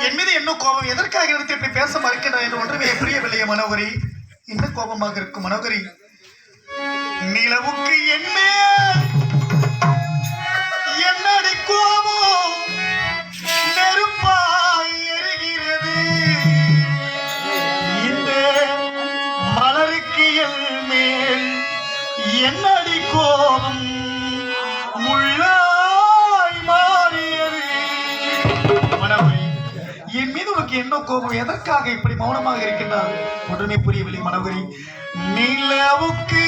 என் மீது என்ன கோபம்? எதற்காக எடுத்து இப்படி பேச மறுக்கிறாய் என்று ஒன்றுமே புரியவில்லையே மனோகரி. என்ன கோபமாக இருக்கும் மனோகரி? நிலவுக்கு என்ன என்னடி கோபம் நெருப்பாய் எரிகிறது. இந்த மலருக்கு என் மேல் என்னடி கோபம் முள்ளாய் மாறியது. மனோகரி, என் மீது உனக்கு என்ன கோபம்? எதற்காக இப்படி மௌனமாக இருக்கின்றார்? ஒன்றுமே புரியவில்லை மனோகரி. நிலவுக்கு